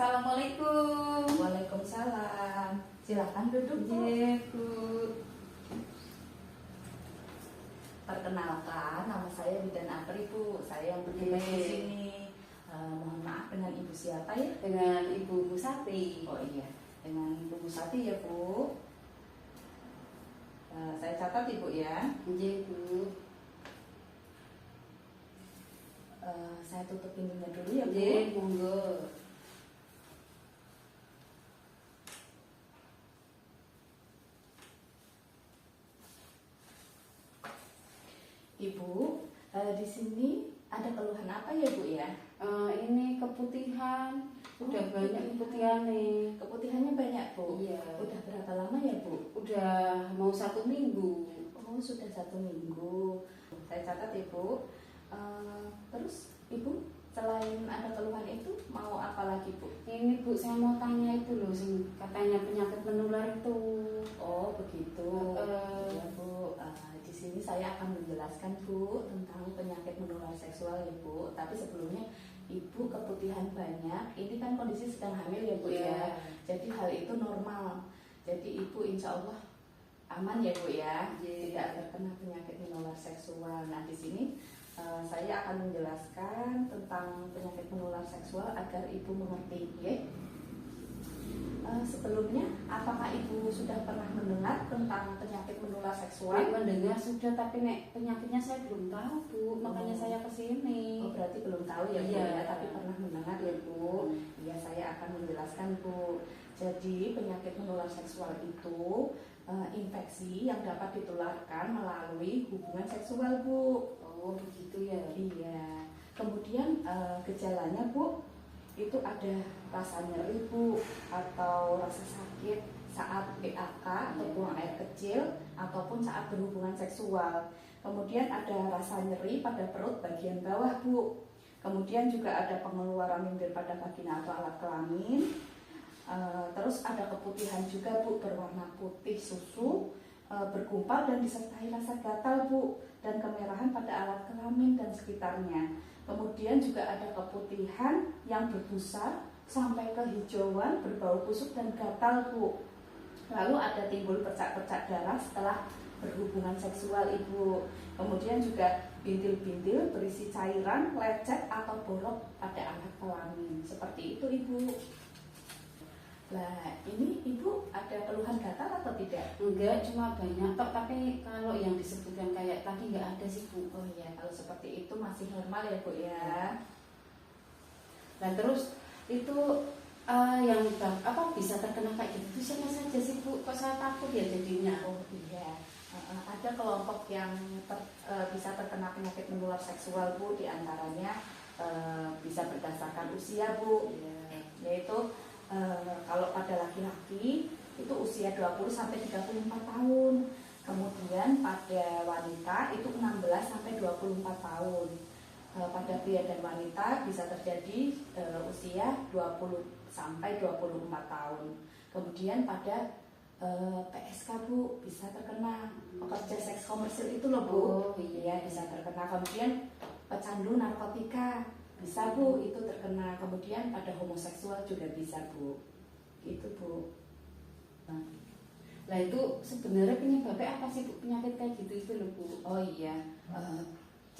Assalamualaikum. Waalaikumsalam. Silakan duduk, Bu. Bu. Perkenalkan, nama saya Bidan Apri, Bu. Saya yang bertugas di sini. Mohon maaf, dengan Ibu siapa ya? Dengan Ibu Musati. Oh iya, dengan Ibu Musati ya, Bu. Saya catat Ibu ya. Bu. Saya tutup pintunya dulu ya, Bu. Monggo. Ibu, di sini ada keluhan apa ya, Bu ya? Ini keputihan. Udah Oh, banyak keputihan nih. Keputihannya banyak, Bu. Iya. Udah berapa lama ya, Bu? Udah mau 1 minggu. Oh, sudah 1 minggu. Saya catat Ibu. Terus Ibu selain ada keluhan itu mau apa lagi, Bu? Ini Bu, saya mau tanya itu loh, katanya penyakit menular itu. Oh, begitu. Eh. Ya, Bu. Di sini saya akan menjelaskan, Bu, tentang penyakit menular seksual ya, Bu. Tapi sebelumnya Ibu keputihan banyak. Ini kan kondisi sedang hamil ya, Bu Iya. ya. Jadi hal itu normal. Jadi Ibu insya Allah aman ya, Bu ya. Iya. Tidak terkena penyakit menular seksual. Nah, di sini saya akan menjelaskan tentang penyakit menular seksual agar Ibu mengerti, ya. Sebelumnya, apakah Ibu sudah pernah mendengar tentang penyakit menular seksual? Mendengar sudah, tapi nek penyakitnya saya belum tahu, Bu. Makanya saya kesini. Oh, berarti belum tahu ya, Bu, Iya. ya, tapi pernah mendengar ya, Bu. Iya, saya akan menjelaskan, Bu. Jadi, penyakit menular seksual itu infeksi yang dapat ditularkan melalui hubungan seksual, Bu. Oh, begitu ya. Iya. Kemudian gejalanya, Bu, itu ada rasa nyeri, Bu, atau rasa sakit saat PAK atau buang air kecil ataupun saat berhubungan seksual. Kemudian ada rasa nyeri pada perut bagian bawah, Bu. Kemudian juga ada pengeluaran lendir pada vagina atau alat kelamin. Terus ada keputihan juga, Bu, berwarna putih susu, bergumpal dan disertai rasa gatal, Bu, dan kemerahan pada alat kelamin dan sekitarnya. Kemudian juga ada keputihan yang berbusa sampai kehijauan, berbau busuk dan gatal, Bu. Lalu ada timbul percak-percak darah setelah berhubungan seksual, Ibu. Kemudian juga bintil-bintil berisi cairan, lecet atau borok pada alat kelamin. Seperti itu, Ibu. Nah, ini Ibu ada keluhan gatal atau tidak? Enggak, cuma banyak tok, tapi kalau yang disebutkan kayak tadi enggak ada sih, Bu. Oh iya, kalau seperti itu masih normal ya, Bu ya. Nah, terus itu yang bisa terkena kayak gitu itu siapa saja sih, Bu? Kok saya takut ya jadinya? Oh iya, ada kelompok yang bisa terkena penyakit menular seksual, Bu. Di antaranya bisa berdasarkan usia, Bu. Yaitu kalau pada laki-laki itu usia 20 sampai 34 tahun. Kemudian pada wanita itu 16 sampai 24 tahun. Pada pria dan wanita bisa terjadi usia 20 sampai 24 tahun. Kemudian pada PSK, Bu, bisa terkena pekerja seks komersil itu loh, Bu. Oh, iya. Bisa terkena. Kemudian pecandu narkotika bisa, Bu, itu terkena. Kemudian pada homoseksual juga bisa, Bu. Gitu, Bu. Nah, itu sebenarnya penyebabnya apa sih, Bu? Penyakit kayak gitu itu loh, Bu. Oh iya,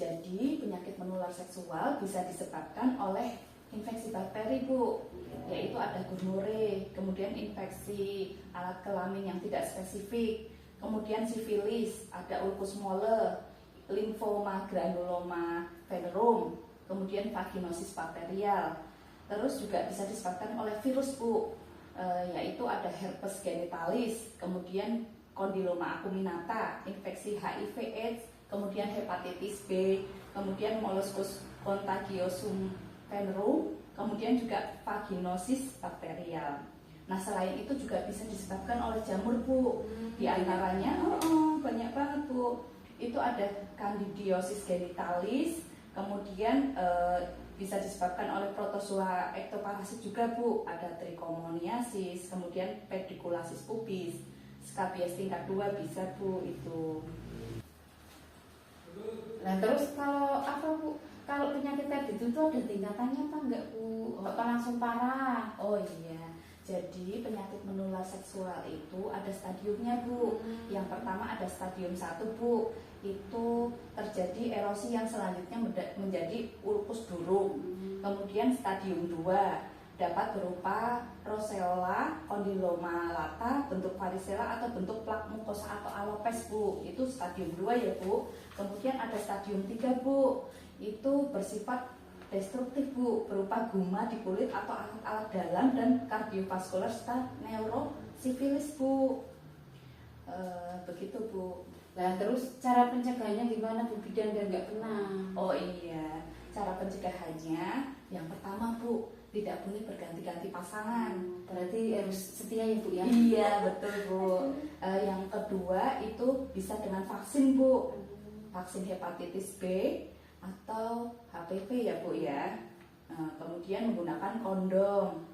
jadi penyakit menular seksual bisa disebabkan oleh infeksi bakteri, Bu, yaitu ada gonorrhea, kemudian infeksi alat kelamin yang tidak spesifik, kemudian sifilis, ada ulcus molle, limfoma granuloma venerum, kemudian vaginosis bakterial. Terus juga bisa disebabkan oleh virus, Bu, yaitu ada herpes genitalis, kemudian kondiloma acuminata, infeksi HIV/AIDS, kemudian hepatitis B, kemudian molluscus contagiosum venerum, kemudian juga vaginosis bakterial. Nah, selain itu juga bisa disebabkan oleh jamur, Bu. Di antaranya banyak banget, Bu. Itu ada candidiosis genitalis, kemudian bisa disebabkan oleh protozoa ektoparasit juga, Bu. Ada trichomoniasis, kemudian pediculasis pubis, scabies tingkat 2 bisa, Bu, itu. Nah, terus kalau apa, Bu? kalau penyakit tadi itu tuh ada tingkatannya apa enggak Bu? Apa langsung parah? Oh iya, jadi penyakit menular seksual itu ada stadiumnya Bu. Yang pertama ada stadium 1 Bu, itu terjadi erosi yang selanjutnya menjadi ulkus durung. Kemudian stadium 2 dapat berupa roseola, kondiloma lata, bentuk varicella atau bentuk plak mukosa atau alopes Bu. Itu stadium 2 ya Bu. Kemudian ada stadium 3 Bu, itu bersifat destruktif Bu, berupa guma di kulit atau alat-alat dalam dan kardiovaskular serta neurosifilis Bu. Begitu Bu. Nah terus cara pencegahannya gimana Bu bidan biar nggak kena? Oh iya, cara pencegahannya yang pertama Bu, tidak boleh berganti-ganti pasangan. Berarti harus setia ya Bu ya? Iya betul Bu. Yang kedua itu bisa dengan vaksin Bu, vaksin hepatitis B atau HPV ya Bu ya. Kemudian menggunakan kondom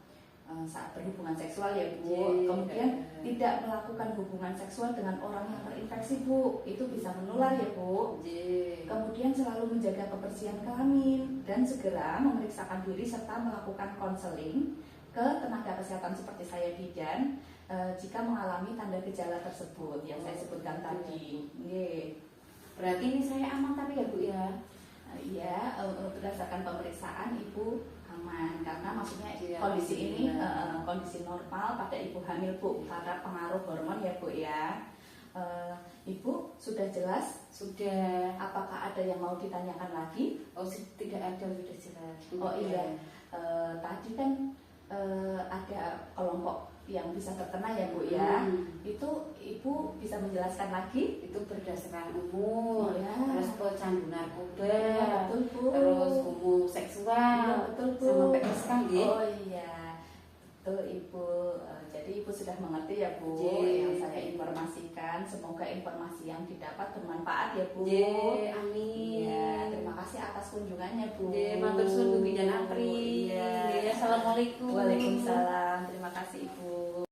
saat berhubungan seksual ya Bu. Kemudian tidak melakukan hubungan seksual dengan orang yang terinfeksi Bu, itu bisa menular ya Bu. Kemudian selalu menjaga kebersihan kelamin dan segera memeriksakan diri serta melakukan konseling ke tenaga kesehatan seperti saya bidan jika mengalami tanda gejala tersebut yang saya sebutkan tadi. Berarti ini saya aman tapi ya Bu ya? Iya, berdasarkan pemeriksaan Ibu aman karena maksudnya kondisi ini kondisi normal pada ibu hamil Bu karena pengaruh hormon ya Bu ya. Ibu sudah jelas? Sudah. Apakah ada yang mau ditanyakan lagi? Oh tidak ada, sudah jelas. Oh iya, tadi kan ada kelompok yang bisa terkena ya Bu ya. Itu Ibu bisa menjelaskan lagi? Itu berdasarkan umur, terus pecandu narkoba, Ya, betul Bu. terus homoseksual, Ya, betul Bu. sama PSK gitu. Oh iya, betul Ibu. Jadi Ibu sudah mengerti ya Bu yang saya informasikan. Semoga informasi yang didapat bermanfaat ya Bu. Amin. Ya, terima kasih atas kunjungannya Bu. Matur suwun Bu Bidan Apri. Iya. Assalamualaikum. Waalaikumsalam. Terima kasih Ibu.